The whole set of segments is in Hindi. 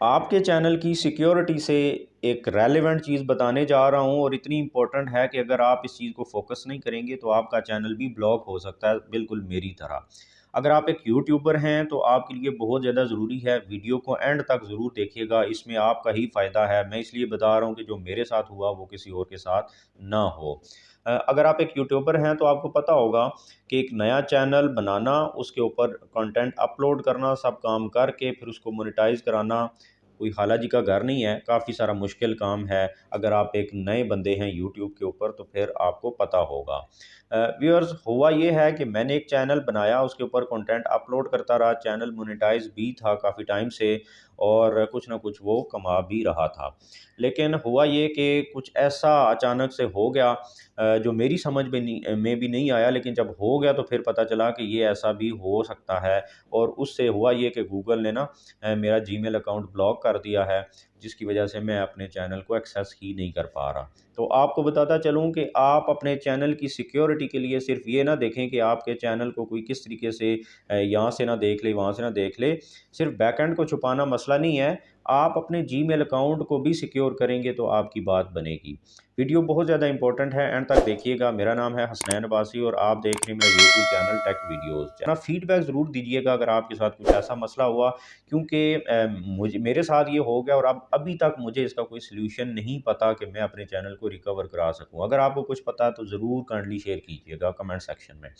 आपके चैनल की सिक्योरिटी से एक रेलेवेंट चीज़ बताने जा रहा हूँ और इतनी इम्पोर्टेंट है कि अगर आप इस चीज़ को फोकस नहीं करेंगे तो आपका चैनल भी ब्लॉक हो सकता है, बिल्कुल मेरी तरह। अगर आप एक यूट्यूबर हैं तो आपके लिए बहुत ज़्यादा ज़रूरी है, वीडियो को एंड तक ज़रूर देखिएगा, इसमें आपका ही फ़ायदा है। मैं इसलिए बता रहा हूँ कि जो मेरे साथ हुआ वो किसी और के साथ ना हो। अगर आप एक यूट्यूबर हैं तो आपको पता होगा कि एक नया चैनल बनाना, उसके ऊपर कंटेंट अपलोड करना, सब काम करके फिर उसको मोनेटाइज़ कराना कोई खाला-जी का घर नहीं है, काफ़ी सारा मुश्किल काम है। अगर आप एक नए बंदे हैं यूट्यूब के ऊपर तो फिर आपको पता होगा। व्यूअर्स, हुआ ये है कि मैंने एक चैनल बनाया, उसके ऊपर कंटेंट अपलोड करता रहा, चैनल मोनेटाइज़ भी था काफ़ी टाइम से और कुछ ना कुछ वो कमा भी रहा था। लेकिन हुआ ये कि कुछ ऐसा अचानक से हो गया जो मेरी समझ में भी नहीं आया, लेकिन जब हो गया तो फिर पता चला कि ये ऐसा भी हो सकता है और उससे हुआ ये कि गूगल ने ना मेरा जीमेल अकाउंट ब्लॉक कर दिया है, जिसकी वजह से मैं अपने चैनल को एक्सेस ही नहीं कर पा रहा। तो आपको बताता चलूँ कि आप अपने चैनल की सिक्योरिटी के लिए सिर्फ़ ये ना देखें कि आपके चैनल को कोई किस तरीके से यहाँ से ना देख ले, वहाँ से ना देख ले। सिर्फ़ बैकएंड को छुपाना मसला नहीं है, आप अपने जीमेल अकाउंट को भी सिक्योर करेंगे तो आपकी बात बनेगी। वीडियो बहुत ज़्यादा इंपॉर्टेंट है, एंड तक देखिएगा। मेरा नाम है हसनैन अब्बासी और आप देख रहे हैं मेरा यूट्यूब चैनल टेक वीडियोज़। जना फीडबैक ज़रूर दीजिएगा अगर आपके साथ कुछ ऐसा मसला हुआ, क्योंकि मुझे मेरे साथ ये हो गया और अब अभी तक मुझे इसका कोई सॉल्यूशन नहीं पता कि मैं अपने चैनल को रिकवर करा सकूँ। अगर आपको कुछ पता है तो ज़रूर काइंडली शेयर कीजिएगा कमेंट सेक्शन में।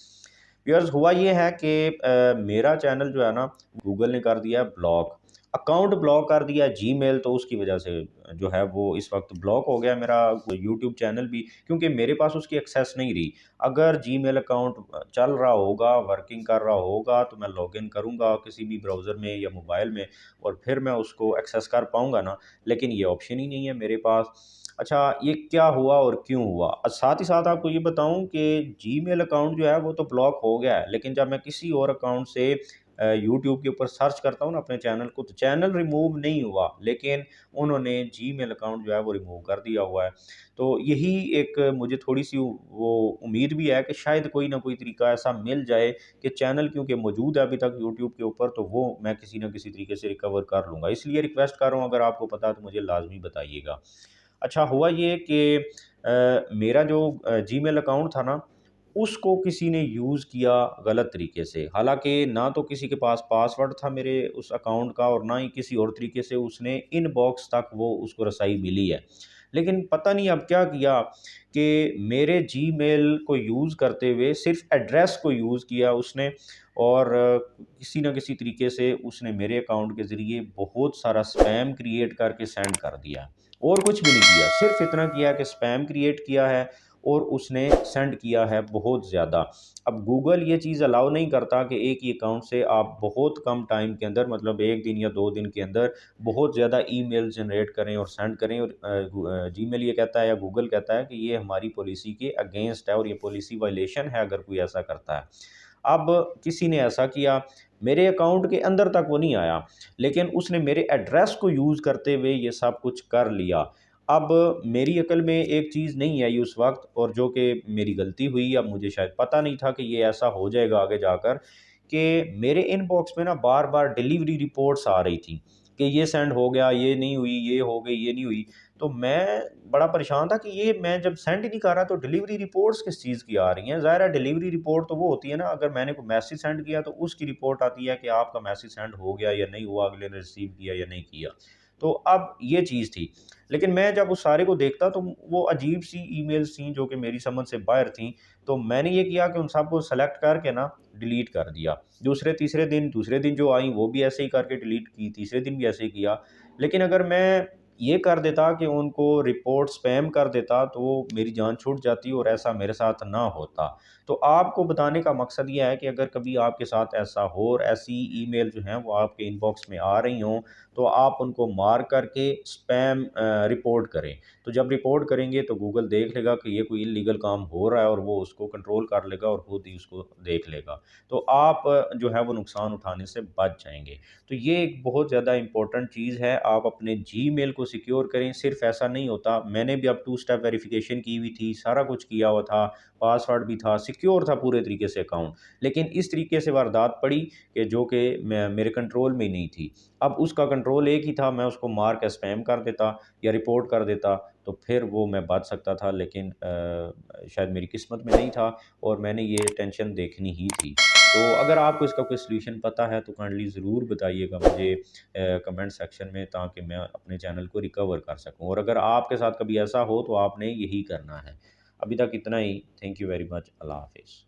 व्यूअर्स, हुआ ये है कि मेरा चैनल जो है ना गूगल ने कर दिया है ब्लॉक। अकाउंट ब्लॉक कर दिया है, जीमेल तो उसकी वजह से जो है वो इस वक्त ब्लॉक हो गया मेरा यूट्यूब चैनल भी, क्योंकि मेरे पास उसकी एक्सेस नहीं रही। अगर जीमेल अकाउंट चल रहा होगा, वर्किंग कर रहा होगा तो मैं लॉगिन करूँगा किसी भी ब्राउज़र में या मोबाइल में और फिर मैं उसको एक्सेस कर पाऊँगा ना, लेकिन ये ऑप्शन ही नहीं है मेरे पास। अच्छा, ये क्या हुआ और क्यों हुआ? साथ ही साथ आपको ये बताऊँ कि जीमेल अकाउंट जो है वो तो ब्लॉक हो गया है, लेकिन जब मैं किसी और अकाउंट से यूट्यूब के ऊपर सर्च करता हूँ ना अपने चैनल को, तो चैनल रिमूव नहीं हुआ, लेकिन उन्होंने जीमेल अकाउंट जो है वो रिमूव कर दिया हुआ है। तो यही एक मुझे थोड़ी-सी वो उम्मीद भी है कि शायद कोई ना कोई तरीका ऐसा मिल जाए कि चैनल क्योंकि मौजूद है अभी तक यूट्यूब के ऊपर, तो वो मैं किसी न किसी तरीके से रिकवर कर लूँगा। इसलिए रिक्वेस्ट कर रहा हूँ, अगर आपको पता है तो मुझे लाज़मी बताइएगा। अच्छा, हुआ ये कि मेरा जो जीमेल अकाउंट था ना, उसको किसी ने यूज़ किया गलत तरीके से। हालाँकि ना तो किसी के पास पासवर्ड था मेरे उस अकाउंट का और ना ही किसी और तरीके से उसने इनबॉक्स तक वो उसको रसाई मिली है। लेकिन पता नहीं अब क्या किया कि मेरे जीमेल को यूज़ करते हुए सिर्फ़ एड्रेस को यूज़ किया उसने और किसी न किसी तरीके से उसने मेरे अकाउंट के ज़रिए बहुत सारा स्पैम क्रिएट करके सेंड कर दिया। और कुछ भी नहीं किया, सिर्फ़ इतना किया कि स्पैम क्रिएट किया है और उसने सेंड किया है बहुत ज़्यादा। अब गूगल ये चीज़ अलाउ नहीं करता कि एक ही अकाउंट से आप बहुत कम टाइम के अंदर, मतलब 1 दिन या 2 दिन के अंदर बहुत ज़्यादा ईमेल जनरेट करें और सेंड करें, और जीमेल ये कहता है या गूगल कहता है कि ये हमारी पॉलिसी के अगेंस्ट है और ये पॉलिसी वायलेशन है अगर कोई ऐसा करता है। अब किसी ने ऐसा किया, मेरे अकाउंट के अंदर तक वो नहीं आया, लेकिन उसने मेरे एड्रेस को यूज़ करते हुए ये सब कुछ कर लिया। अब मेरी अकल में एक चीज़ नहीं आई उस वक़्त, और जो कि मेरी गलती हुई, अब मुझे शायद पता नहीं था कि ये ऐसा हो जाएगा आगे जाकर, कि मेरे इनबॉक्स में ना बार-बार डिलीवरी रिपोर्ट्स आ रही थी कि ये सेंड हो गया, ये नहीं हुई, ये हो गई, ये नहीं हुई। तो मैं बड़ा परेशान था कि ये मैं जब सेंड ही नहीं कर रहा तो डिलीवरी रिपोर्ट्स किस चीज़ की आ रही हैं? ज़ाहिर है डिलीवरी रिपोर्ट तो वो होती है ना, अगर मैंने कोई मैसेज सेंड किया तो उसकी रिपोर्ट आती है कि आपका मैसेज सेंड हो गया या नहीं हुआ, अगले ने रिसीव किया या नहीं किया। तो अब ये चीज़ थी। लेकिन मैं जब उस सारे को देखता तो वो अजीब-सी ईमेल्स थी जो कि मेरी समझ से बाहर थी। तो मैंने ये किया कि उन सबको सेलेक्ट करके ना डिलीट कर दिया। दूसरे दिन जो आई वो भी ऐसे ही करके डिलीट की, तीसरे दिन भी ऐसे ही किया। लेकिन अगर मैं ये कर देता कि उनको रिपोर्ट स्पैम कर देता तो मेरी जान छूट जाती और ऐसा मेरे साथ ना होता। तो आपको बताने का मकसद ये है कि अगर कभी आपके साथ ऐसा हो और ऐसी ईमेल जो हैं वो आपके इनबॉक्स में आ रही हों, तो आप उनको मार्क करके स्पैम रिपोर्ट करें। तो जब रिपोर्ट करेंगे तो गूगल देख लेगा कि ये कोई इल्लीगल काम हो रहा है और वो उसको कंट्रोल कर लेगा और खुद ही उसको देख लेगा। तो आप जो है वो नुकसान उठाने से बच जाएँगे। तो ये एक बहुत ज़्यादा इम्पोर्टेंट चीज़ है, आप अपने जीमेल को सिक्योर करें। सिर्फ ऐसा नहीं होता, मैंने भी अब टू स्टेप वेरिफिकेशन की हुई थी, सारा कुछ किया हुआ था, पासवर्ड भी था, सिक्योर था पूरे तरीके से अकाउंट। लेकिन इस तरीके से वारदात पड़ी कि जो कि मेरे कंट्रोल में नहीं थी। अब उसका कंट्रोल एक ही था, मैं उसको मार के स्पैम कर देता या रिपोर्ट कर देता, तो फिर वो मैं बच सकता था, लेकिन शायद मेरी किस्मत में नहीं था और मैंने ये टेंशन देखनी ही थी। तो अगर आपको इसका कोई सॉल्यूशन पता है तो काइंडली ज़रूर बताइएगा मुझे कमेंट सेक्शन में, ताकि मैं अपने चैनल को रिकवर कर सकूँ। और अगर आपके साथ कभी ऐसा हो तो आपने यही करना है। अभी तक इतना ही। Thank you very much. अल्लाह हाफ़िज़।